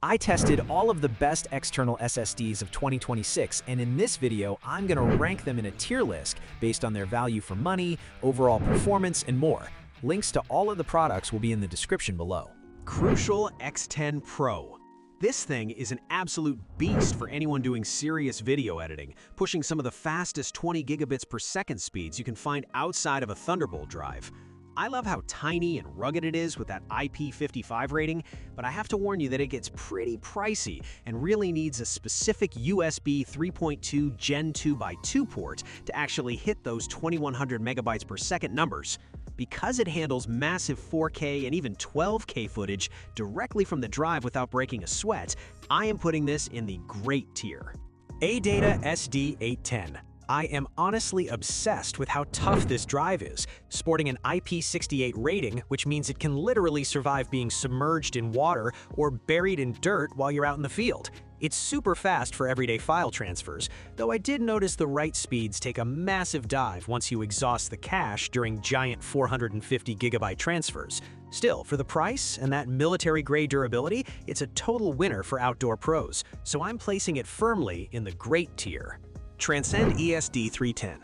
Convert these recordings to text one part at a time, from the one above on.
I tested all of the best external SSDs of 2026, and in this video, I'm going to rank them in a tier list based on their value for money, overall performance, and more. Links to all of the products will be in the description below. Crucial X10 Pro. This thing is an absolute beast for anyone doing serious video editing, pushing some of the fastest 20 gigabits per second speeds you can find outside of a Thunderbolt drive. I love how tiny and rugged it is with that IP55 rating, but I have to warn you that it gets pretty pricey and really needs a specific USB 3.2 Gen 2x2 port to actually hit those 2100 megabytes per second numbers. Because it handles massive 4K and even 12K footage directly from the drive without breaking a sweat, I am putting this in the great tier. ADATA SD810. I am honestly obsessed with how tough this drive is, sporting an IP68 rating, which means it can literally survive being submerged in water or buried in dirt while you're out in the field. It's super fast for everyday file transfers, though I did notice the write speeds take a massive dive once you exhaust the cache during giant 450 gigabyte transfers. Still, for the price and that military-grade durability, it's a total winner for outdoor pros, so I'm placing it firmly in the great tier. Transcend ESD310.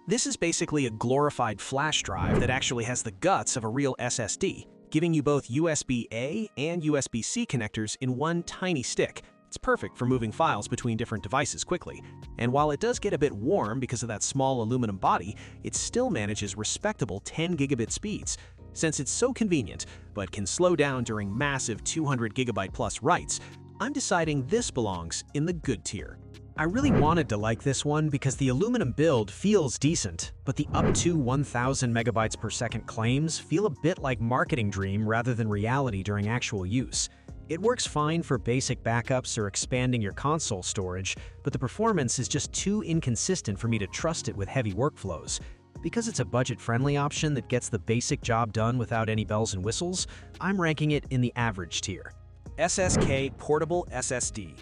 This is basically a glorified flash drive that actually has the guts of a real SSD, giving you both USB-A and USB-C connectors in one tiny stick. It's perfect for moving files between different devices quickly. And while it does get a bit warm because of that small aluminum body, it still manages respectable 10 gigabit speeds. Since it's so convenient, but can slow down during massive 200 gigabyte plus writes, I'm deciding this belongs in the good tier. I really wanted to like this one because the aluminum build feels decent, but the up to 1000 megabytes per second claims feel a bit like marketing dream rather than reality during actual use. It works fine for basic backups or expanding your console storage, but the performance is just too inconsistent for me to trust it with heavy workflows. Because it's a budget-friendly option that gets the basic job done without any bells and whistles, I'm ranking it in the average tier. SSK Portable SSD.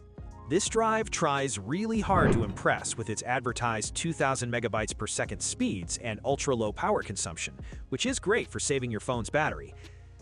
This drive tries really hard to impress with its advertised 2000 megabytes per second speeds and ultra-low power consumption, which is great for saving your phone's battery.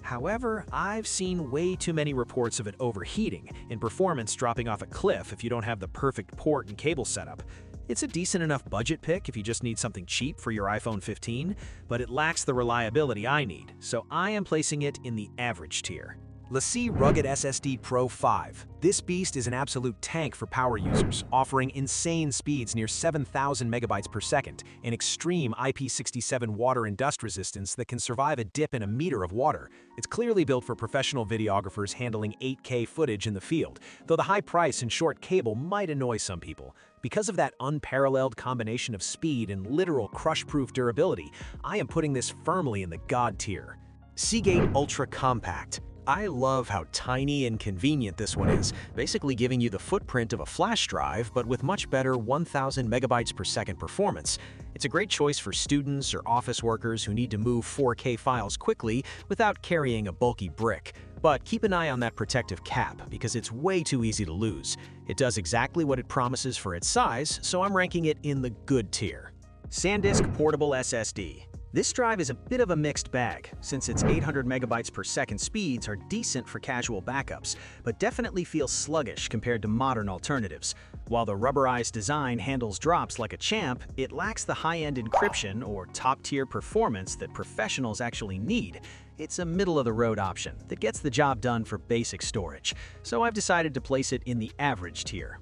However, I've seen way too many reports of it overheating and performance dropping off a cliff if you don't have the perfect port and cable setup. It's a decent enough budget pick if you just need something cheap for your iPhone 15, but it lacks the reliability I need, so I am placing it in the average tier. LaCie Rugged SSD Pro 5. This beast is an absolute tank for power users, offering insane speeds near 7,000 megabytes per second and extreme IP67 water and dust resistance that can survive a dip in a meter of water. It's clearly built for professional videographers handling 8K footage in the field, though the high price and short cable might annoy some people. Because of that unparalleled combination of speed and literal crush-proof durability, I am putting this firmly in the God tier. Seagate Ultra Compact. I love how tiny and convenient this one is, basically giving you the footprint of a flash drive, but with much better 1000 megabytes per second performance. It's a great choice for students or office workers who need to move 4K files quickly without carrying a bulky brick. But keep an eye on that protective cap, because it's way too easy to lose. It does exactly what it promises for its size, so I'm ranking it in the good tier. SanDisk Portable SSD. This drive is a bit of a mixed bag, since its 800 megabytes per second speeds are decent for casual backups, but definitely feel sluggish compared to modern alternatives. While the rubberized design handles drops like a champ, it lacks the high-end encryption or top-tier performance that professionals actually need. It's a middle-of-the-road option that gets the job done for basic storage, so I've decided to place it in the average tier.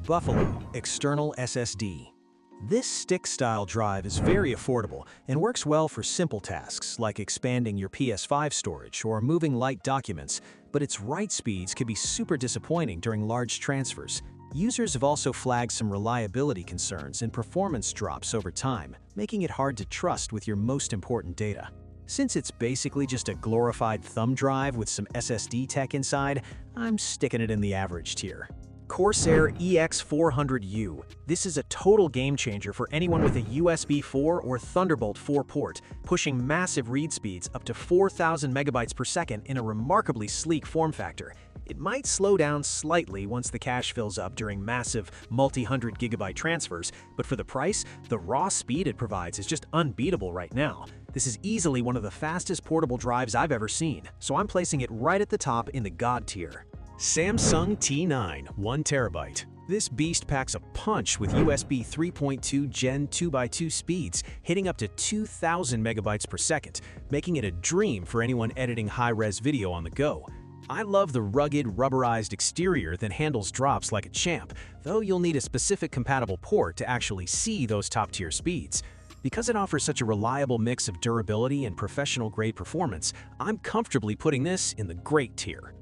Buffalo External SSD. This stick-style drive is very affordable and works well for simple tasks like expanding your PS5 storage or moving light documents, but its write speeds can be super disappointing during large transfers. Users have also flagged some reliability concerns and performance drops over time, making it hard to trust with your most important data. Since it's basically just a glorified thumb drive with some SSD tech inside, I'm sticking it in the average tier. Corsair EX400U. This is a total game changer for anyone with a USB 4 or Thunderbolt 4 port, pushing massive read speeds up to 4,000 megabytes per second in a remarkably sleek form factor. It might slow down slightly once the cache fills up during massive multi-hundred gigabyte transfers, but for the price, the raw speed it provides is just unbeatable right now. This is easily one of the fastest portable drives I've ever seen, so I'm placing it right at the top in the God tier. Samsung T9 1TB. This beast packs a punch with USB 3.2 Gen 2x2 speeds, hitting up to 2,000 megabytes per second, making it a dream for anyone editing high-res video on the go. I love the rugged, rubberized exterior that handles drops like a champ, though you'll need a specific compatible port to actually see those top-tier speeds. Because it offers such a reliable mix of durability and professional-grade performance, I'm comfortably putting this in the great tier.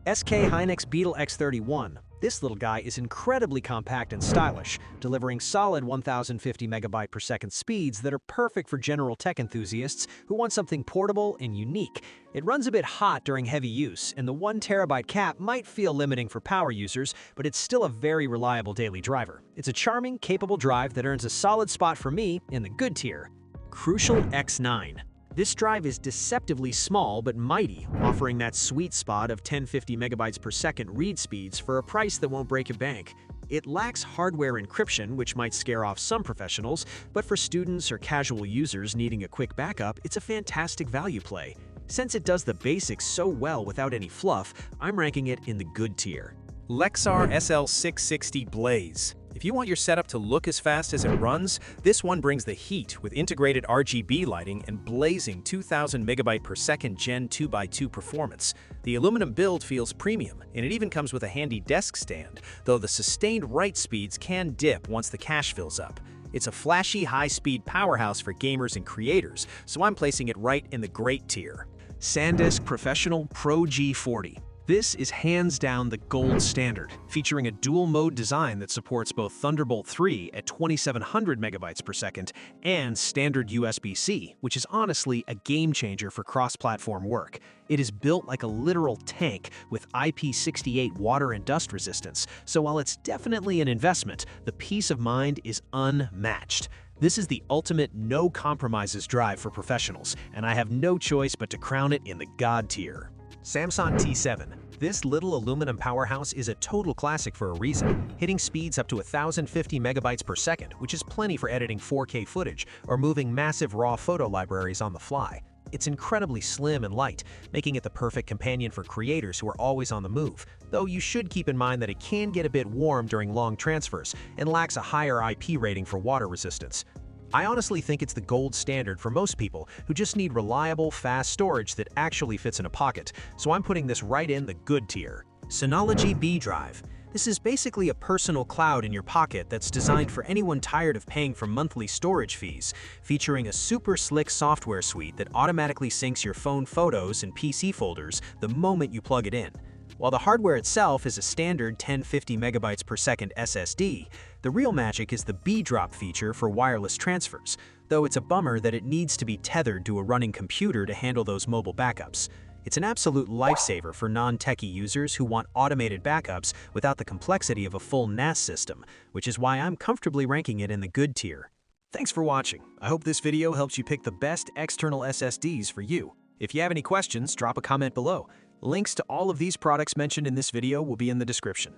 SK Hynix Beetle X31. This little guy is incredibly compact and stylish, delivering solid 1050 megabyte per second speeds that are perfect for general tech enthusiasts who want something portable and unique. It runs a bit hot during heavy use, and the 1 terabyte cap might feel limiting for power users, but it's still a very reliable daily driver. It's a charming, capable drive that earns a solid spot for me in the good tier. Crucial X9. This drive is deceptively small but mighty, offering that sweet spot of 1050 megabytes per second read speeds for a price that won't break your bank. It lacks hardware encryption, which might scare off some professionals, but for students or casual users needing a quick backup, it's a fantastic value play. Since it does the basics so well without any fluff, I'm ranking it in the good tier. Lexar SL660 Blaze. If you want your setup to look as fast as it runs, this one brings the heat with integrated RGB lighting and blazing 2,000 megabyte per second Gen 2x2 performance. The aluminum build feels premium, and it even comes with a handy desk stand, though the sustained write speeds can dip once the cache fills up. It's a flashy, high-speed powerhouse for gamers and creators, so I'm placing it right in the great tier. SanDisk Professional Pro G40. This is hands down the gold standard, featuring a dual-mode design that supports both Thunderbolt 3 at 2700 megabytes per second and standard USB-C, which is honestly a game-changer for cross-platform work. It is built like a literal tank with IP68 water and dust resistance, so while it's definitely an investment, the peace of mind is unmatched. This is the ultimate no-compromises drive for professionals, and I have no choice but to crown it in the God tier. Samsung T7. This little aluminum powerhouse is a total classic for a reason, hitting speeds up to 1050 megabytes per second, which is plenty for editing 4K footage or moving massive raw photo libraries on the fly. It's incredibly slim and light, making it the perfect companion for creators who are always on the move, though you should keep in mind that it can get a bit warm during long transfers and lacks a higher IP rating for water resistance. I honestly think it's the gold standard for most people who just need reliable, fast storage that actually fits in a pocket, so I'm putting this right in the good tier. Synology B Drive. This is basically a personal cloud in your pocket that's designed for anyone tired of paying for monthly storage fees, featuring a super slick software suite that automatically syncs your phone photos and PC folders the moment you plug it in. While the hardware itself is a standard 1050 megabytes per second SSD, the real magic is the B-drop feature for wireless transfers, though it's a bummer that it needs to be tethered to a running computer to handle those mobile backups. It's an absolute lifesaver for non-techie users who want automated backups without the complexity of a full NAS system, which is why I'm comfortably ranking it in the good tier. Thanks for watching. I hope this video helps you pick the best external SSDs for you. If you have any questions, drop a comment below. Links to all of these products mentioned in this video will be in the description.